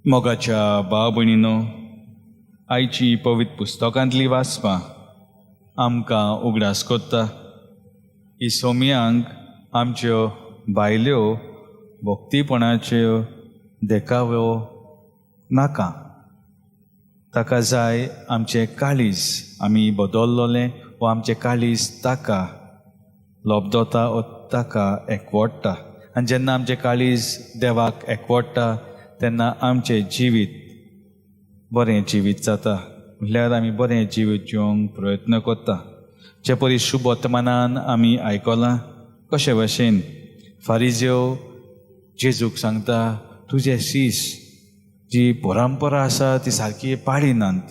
मोगाच्या भाव भयणीनो, आयची पवित्र पुस्तकांतली वाचपां आमकां उगडास कोत्ता. ही सोमयांक आमच्यो बायल्यो भक्तीपणाच्यो देखाव्यो नाका. ताका जाय आमचें काळीज आमी बदल्लोलें वा आमचें काळीज ताका लोबदोता वा ताका एकवडटा. आनी जेन्ना आमचें काळीज देवाक एकवडटा तेन्ना आमचें जिवीत बरें जिवीत जाता. म्हणल्यार आमी बरें जिवीत जिवंक प्रयत्न करता. जे परी शुभ वर्तमानान आमी आयकलां, कशे भाशेन फारिज्यो जेजूक सांगता तुजे सीस जी परंपरा आसा ती सारकी पाळिनात,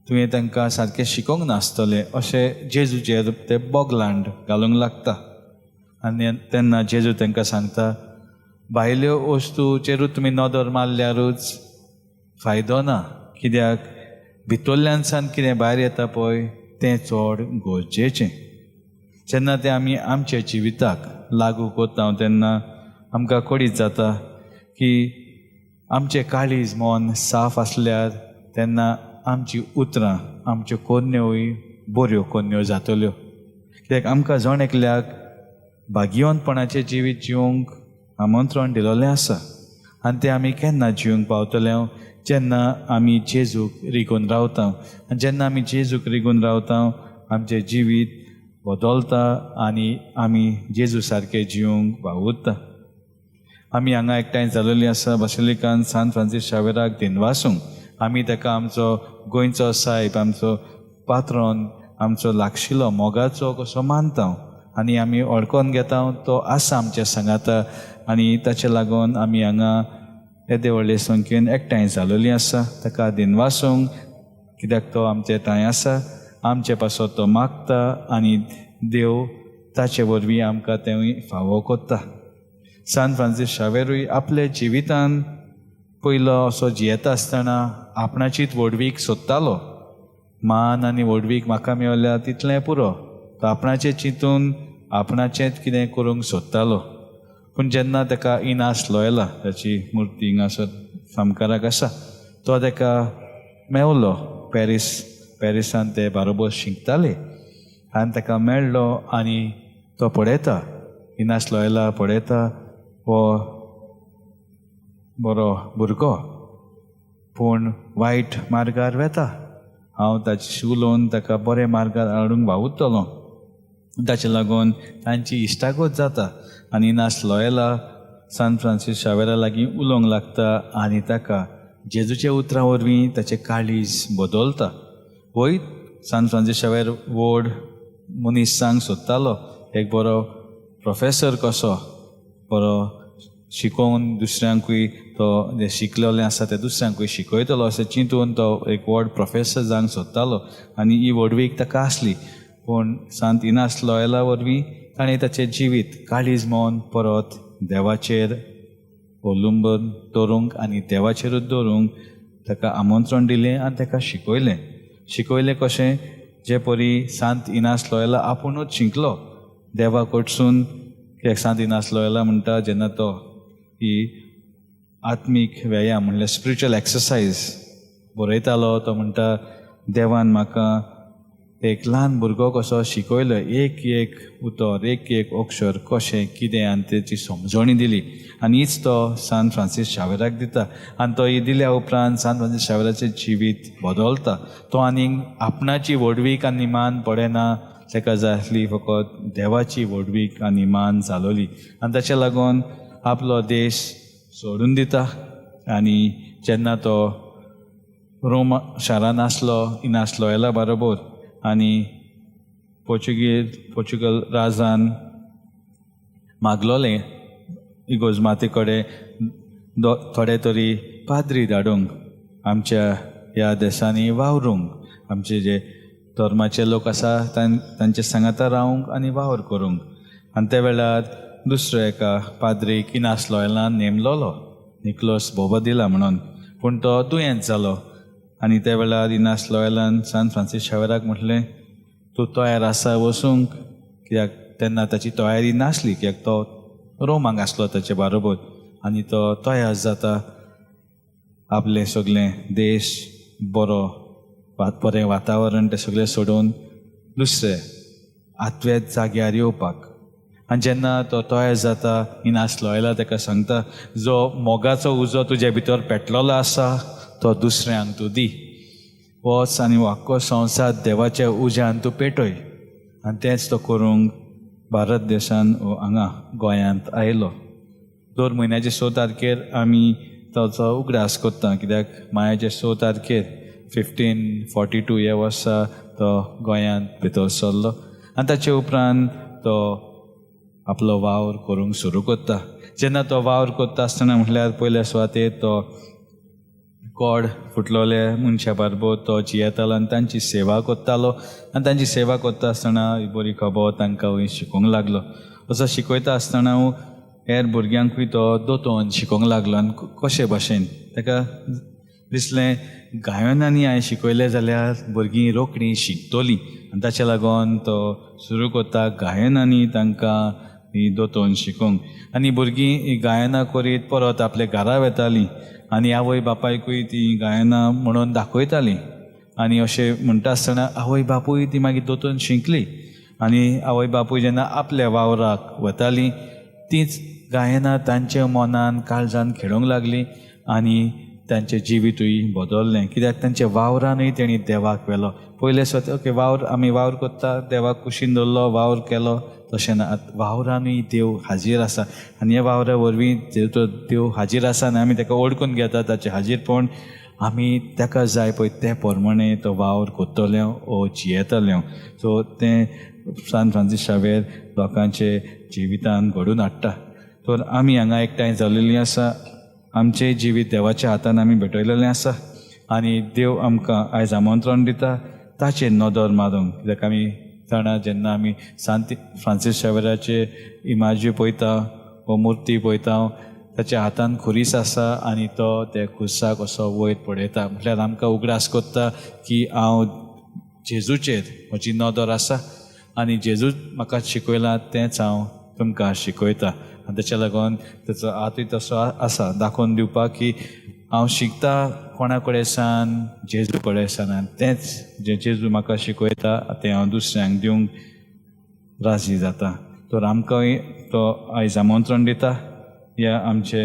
तुवें तांकां सारकें शिकोवंक नासतलें अशें जेजूचेर ते बोगलांड घालूंक लागता. आनी तेन्ना जेजू तांकां सांगता भायल्यो वस्तूचेरूच तुमी नदर मारल्यारूच फायदो ना, कित्याक भितरल्यान सान कितें भायर येता पळय तें चड गरजेचें. जेन्ना तें आमी आमच्या जिविताक लागू करता तेन्ना आमकां कळीत जाता की आमचें काळीज मन साफ आसल्यार तेन्ना आमची उतरां आमच्यो कोन्योय बऱ्यो कोन्यो जातल्यो. कित्याक आमकां जण एकल्याक भाग्यवंतपणाचें जिवीत जिवंक आमंत्रण दिलोलें आसा. आनी तें आमी केन्ना जिवंक पावतले जेन्ना आमी जेजूक रिगून रावता. आनी जेन्ना आमी जेजूक रिगून रावता आमचें जिवीत बदलता आनी आमी जेजू सारकें जिवंक वावुरता. आमी हांगा एकठांय जालोलीं आसा बासिलिकान सान फ्रांसीस शावेराक दिनवासूंक. आमी ताका आमचो गोंयचो साहेब, आमचो पात्रोन, आमचो लागशिलो मोगाचो कसो मानता आनी आमी वळखोन घेता तो आसा आमच्या सांगाता. आनी ताचे लागून आमी हांगा येदे व्हडले संख्येन एकठांय जालोलीं आसा ताका दिनवासूंक, कित्याक तो आमचे थंय आसा, आमचे पासो तो मागता आनी देव ताचे वरवीं आमकां तेंवूय फावो कोत्ता. सान फ्रांसीस शावेरूय आपल्या जिवितान पयलो असो जियेता आसतना आपणाचीच व्हडवीक सोदतालो. मान आनी व्हडवीक म्हाका मेवल्यार तितलें पुरो. तो आपणाचें चिंतून आपणाचेंच कितें करूंक सोदतालो. पूण जेन्ना ताका इनास लॉयला, ताची मुर्ती हांगासर सामकाराक आसा, तो ताका मेवलो. पॅरिसान ते बारोबर शिंकताले आनी ताका मेळ्ळो आनी तो पळयता, इनास लॉयला पळयता हो बरो भुरगो पूण वायट मार्गार वेता. हांव ताची उलोवन ताका बरे मार्गार हाडूंक वावुरतलो. ताचे लागून तांची इश्टागत जाता आनी इनास लॉयला सान फ्रांसीस शावेरा लागीं उलोवंक लागता आनी ताका जेजूच्या उतरां वरवीं ताचें काळीज बदलता. वयर सान फ्रांसीस शावेर व्हड मनीस सांग सोदतालो, एक बरो प्रोफेसर कसो बरो शिकोवन दुसऱ्यांकूय तो जे शिकलेलें आसा ते दुसऱ्यांकूय शिकयतलो अशें चिंतून तो एक व्हड प्रोफेसर जावंक सोदतालो. आनी ही व्हडवीक ताका आसली. पूण सांत इनास लॉयला वरवीं ताणें ताचें जिवीत काळीज मौन परत देवाचेर अवलंबून दवरूंक आनी देवाचेरूच दवरूंक ताका आमंत्रण दिलें आनी ताका शिकयलें कशें, जे परी सांत इनास लॉयला आपुणूच शिंकलो देवा कडसून. कित्याक सांत इनास लॉयला म्हणटा जेन्ना तो ही आत्मीक व्यायाम म्हणल्यार स्पिरिच्युअल एक्सरसायज बरयतालो, तो म्हणटा देवान म्हाका एक ल्हान भुरगो कसो शिकयलो, एक एक उतर, एक एक अक्षर कशें कितें आनी तेची समजणी दिली. आनी हीच तो सान फ्रांसीस शावेराक दिता. आनी तो ही दिल्या उपरांत सान फ्रांसीस शावेराचें जिवीत बदलता. तो आनीक आपणाची व्हडवीक आनी मान पळयना, ताका जाय आसली फकत देवाची व्हडवीक आनी मान जालोली. आनी ताचे लागून आपलो देश सोडून दिता. आनी जेन्ना तो रोम शारान आसलो इनास लॉयला बरोबर आनी पोर्चुगल राजान मागलोलें इगोर्ज कडेन थोडे तरी पाद्री धाडूंक आमच्या ह्या देशांनी वावरूंक, आमचे जे धर्माचे लोक आसा तांचे सांगाता रावंक आनी वावर करूंक. आनी त्या वेळार दुसरो एका पाद्रीक इनास लॉयलान नेमलोलो, निकोलस बोबदिला म्हणून. पूण तो दुयेंत जालो आनी त्या वेळार इनास लॉयलान सान फ्रांसीस शावेराक म्हटलें तूं तयार आसा वचूंक, कित्याक तेन्ना ताची तयारी नासली, कित्याक तो रोमांक आसलो ताचे बरोबर आनी तो तयार जाता. आपले सगळे देश बरें वातावरण तें सगळें सोडून दुसरे आतव्या जाग्यार येवपाक. आनी जेन्ना तो तयार जाता इनास लॉयला ताका सांगता, जो मोगाचो उजो तुजे भितर पेटलेलो आसा तो दुसऱ्यांक तूं दी. वच आनी आख्खो संवसार देवाच्या उज्यान तूं पेटय. आनी तेंच तो करूंक भारत देशान हांगा गोंयांत आयलो. दर म्हयन्याचे 6 तारखेर आमी ताचो उगडास करता, कित्याक मायाचे 6 तारखेर 1542 ह्या वर्सा तो गोंयांत भितर सरलो. आनी ताचे उपरांत तो आपलो वावर करूंक सुरू करता. जेन्ना तो वावर करता आसतना म्हटल्यार पयल्या सुवातेर तो कोड फुटलोले मनशा बरोबर तो जियेतालो आनी तांची सेवा करतालो. आनी तांची सेवा करता आसतना बरी खबर तांकां शिकोवंक लागलो. असो शिकयता आसतना हेर भुरग्यांकूय तो दोतोवन शिकोवंक लागलो. आनी कशे भाशेन ताका दिसलें गायनांनी हांवें शिकयलें जाल्यार भुरगीं रोखडीं शिकतलीं. आनी ताचे लागून तो सुरू करता गायनांनी तांकां दोतोवन शिकोवंक. आनी भुरगीं गायनां करीत परत आपल्या घरा वेतालीं आनी आवय बापायकूय ती गायनां म्हणून दाखयतालीं. आनी अशें म्हणटा आसतना आवय बापूय ती मागीर दोतोवन शिकलीं. आनी आवय बापूय जेन्ना आपल्या वावराक वतालीं तींच गायनां तांच्या मनान काळजान खेळूंक लागलीं आनी तांचें जिवीतूय बदललें. कित्याक तांच्या वावरानूय तेणी देवाक व्हेलो. पयले स्वता ओके वावर आमी वावर करता, देवाक कुशीन दवरलो, वावर केलो, तशें ना. वावरानूय देव हाजीर आसा. आनी ह्या वावरा वरवीं देव हाजीर आसा आनी आमी ताका ओळखून घेता. ताचें हाजीरपण आमी ताका जाय पळय ते प्रमाणे तो वावर करतल्यो वो जियेतल्यो. सो तें सान फ्रांसीस शावेर लोकांचे जिवितान घडून हाडटा. तर आमी हांगा एकठांय जाल्लीं आसा. आमचें जिवीत देवाच्या हातान आमी भेटयलेलें आसा आनी देव आमकां आयज आमंत्रण दिता ताचेर नदर मारूंक. कित्याक आमी जाणा जेन्ना आमी सांत फ्रांसीस शावेराचे इमाजी पळयता वो मुर्ती पळयता ताच्या हातान खुरीस आसा आनी तो त्या खुर्साक असो वयर पळयता. म्हटल्यार आमकां उगडास करता की हांव जेजूचेर म्हजी नदर आसा आनी जेजू म्हाका शिकयलां तेंच हांव तुमकां शिकयता. आनी ताच्या लागून ताचो हातूय तसो आसा दाखोवन दिवपाक की हांव शिकता कोणा कडेन सान जेजू कडेन सान. आनी तेंच जे जेजू म्हाका शिकयता तें हांव दुसऱ्यांक दिवंक राजी जाता. तर आमकांय तो आयज आमंत्रण दिता. ह्या आमचे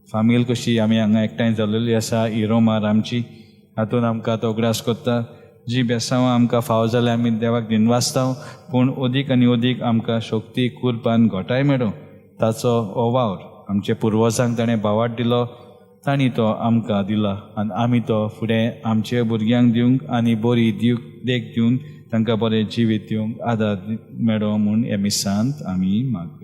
फामील कशी आमी हांगा एकठांय जाल्लेली आसा इरोमार आमची, हातून आमकां तो उगडास करता. जी बेसांवां आमकां फावो जाल्यार आमी देवाक दिन वाचता, पूण अदीक आनी अदीक आमकां शक्ती कुरबान घोटाय मेळूं ताचो हो वावर आमच्या पुर्वजांक ताणें भावार्थ दिलो, तांणी तो आमकां दिला आनी आमी तो फुडें आमच्या भुरग्यांक दिवंक आनी बरी देख दिवन तांकां बरें जिवीत दिवंक आदार मेळो म्हूण हे मिसांत आमी मागता.